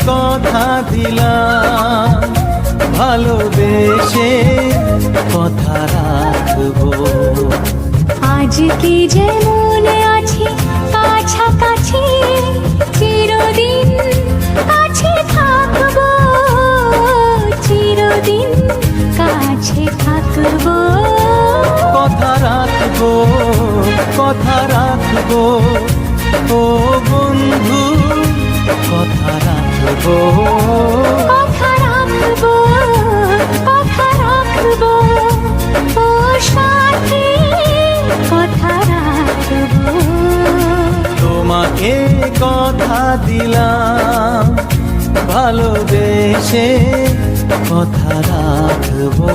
কথা দিলাম, ভালোবেসে কথা রাখবো। আজকে যেমন আছি কাছাকাছি, চিরদিন কাছে থাকবো, চিরদিন কাছে থাকবো। কথা রাখবো, কথা রাখবো, ও বন্ধু কথা রাখবো। কথা রাখবো, কথা রাখবো, ও সাথী কথা রাখবো। তোমাকে কথা দিলাম, ভালোবেসে কথা রাখবো।